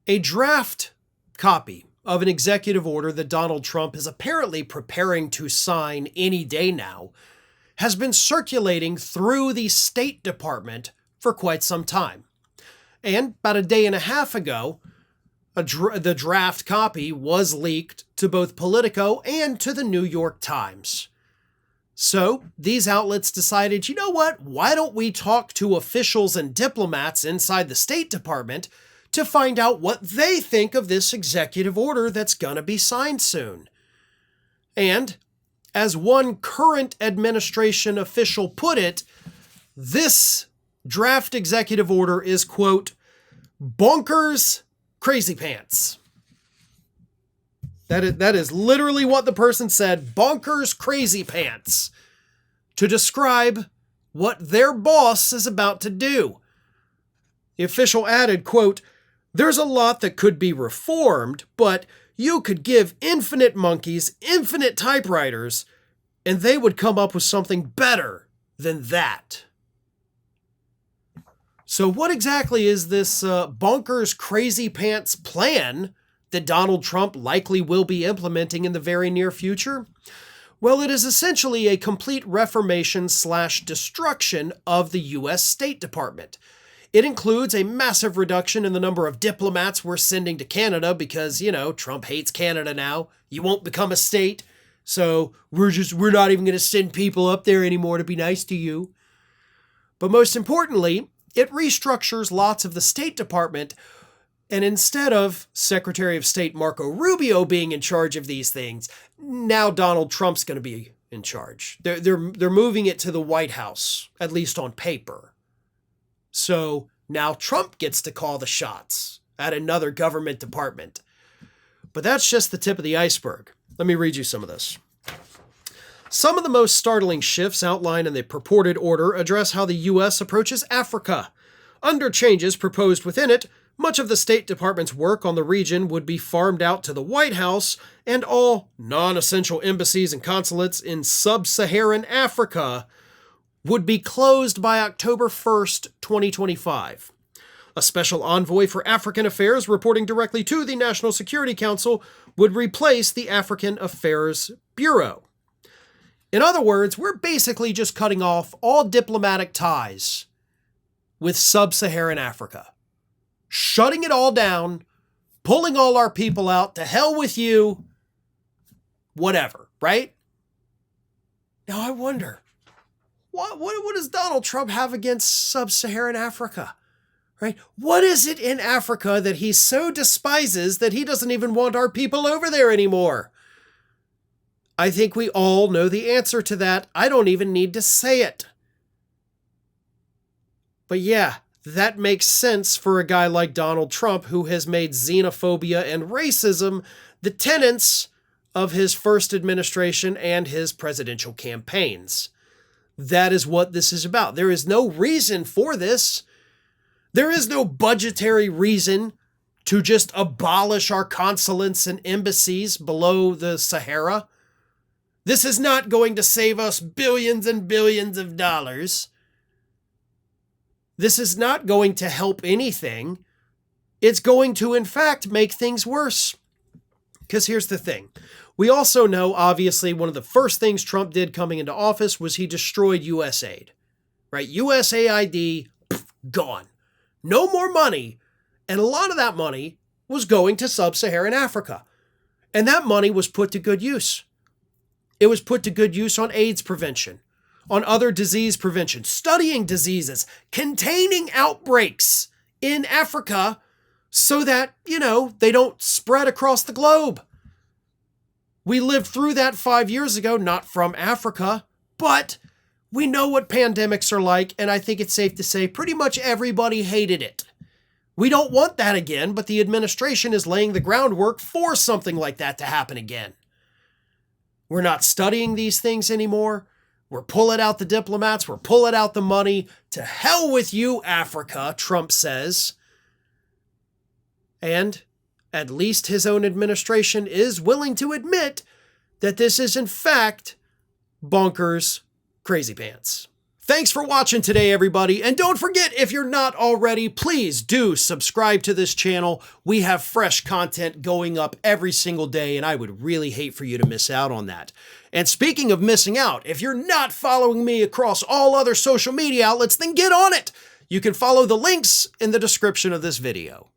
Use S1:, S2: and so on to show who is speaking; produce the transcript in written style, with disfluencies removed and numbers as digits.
S1: A draft copy of an executive order that Donald Trump is apparently preparing to sign any day now has been circulating through the State Department for quite some time. And about a day and a half ago, the draft copy was leaked to both Politico and to the New York Times. So these outlets decided, you know what, why don't we talk to officials and diplomats inside the State Department to find out what they think of this executive order that's going to be signed soon. And as one current administration official put it, this draft executive order is, quote, Bonkers Crazypants. That is literally what the person said, Bonkers Crazypants, to describe what their boss is about to do. The official added, quote, there's a lot that could be reformed, but you could give infinite monkeys infinite typewriters, and they would come up with something better than that. So what exactly is this Bonkers Crazypants plan that Donald Trump likely will be implementing in the very near future? Well, it is essentially a complete reformation/destruction of the U.S. State Department. It includes a massive reduction in the number of diplomats we're sending to Canada because, Trump hates Canada now. You won't become a state, so we're not even going to send people up there anymore to be nice to you. But most importantly, it restructures lots of the State Department. And instead of Secretary of State Marco Rubio being in charge of these things, now Donald Trump's going to be in charge. They're moving it to the White House, at least on paper. So now Trump gets to call the shots at another government department. But that's just the tip of the iceberg. Let me read you some of this. Some of the most startling shifts outlined in the purported order address how the U.S. approaches Africa. Under changes proposed within it, much of the State Department's work on the region would be farmed out to the White House, and all non-essential embassies and consulates in sub-Saharan Africa would be closed by October 1st, 2025. A special envoy for African affairs reporting directly to the National Security Council would replace the African Affairs Bureau. In other words, we're basically just cutting off all diplomatic ties with sub-Saharan Africa. Shutting it all down, pulling all our people out, to hell with you, whatever, right? Now I wonder, what does Donald Trump have against sub-Saharan Africa, right? What is it in Africa that he so despises that he doesn't even want our people over there anymore? I think we all know the answer to that. I don't even need to say it. But yeah, that makes sense for a guy like Donald Trump, who has made xenophobia and racism the tenets of his first administration and his presidential campaigns. That is what this is about. There is no reason for this. There is no budgetary reason to just abolish our consulates and embassies below the Sahara. This is not going to save us billions and billions of dollars. This is not going to help anything. It's going to, in fact, make things worse. Because here's the thing. We also know, obviously, one of the first things Trump did coming into office was he destroyed USAID. Right? USAID, gone. No more money. And a lot of that money was going to sub-Saharan Africa. And that money was put to good use. It was put to good use on AIDS prevention, on other disease prevention, studying diseases, containing outbreaks in Africa so that, they don't spread across the globe. We lived through that 5 years ago, not from Africa, but we know what pandemics are like, and I think it's safe to say pretty much everybody hated it. We don't want that again, but the administration is laying the groundwork for something like that to happen again. We're not studying these things anymore. We're pulling out the diplomats. We're pulling out the money. To hell with you, Africa, Trump says. And at least his own administration is willing to admit that this is, in fact, Bonkers Crazypants. Thanks for watching today, everybody. And don't forget, if you're not already, please do subscribe to this channel. We have fresh content going up every single day, and I would really hate for you to miss out on that. And speaking of missing out, if you're not following me across all other social media outlets, then get on it. You can follow the links in the description of this video.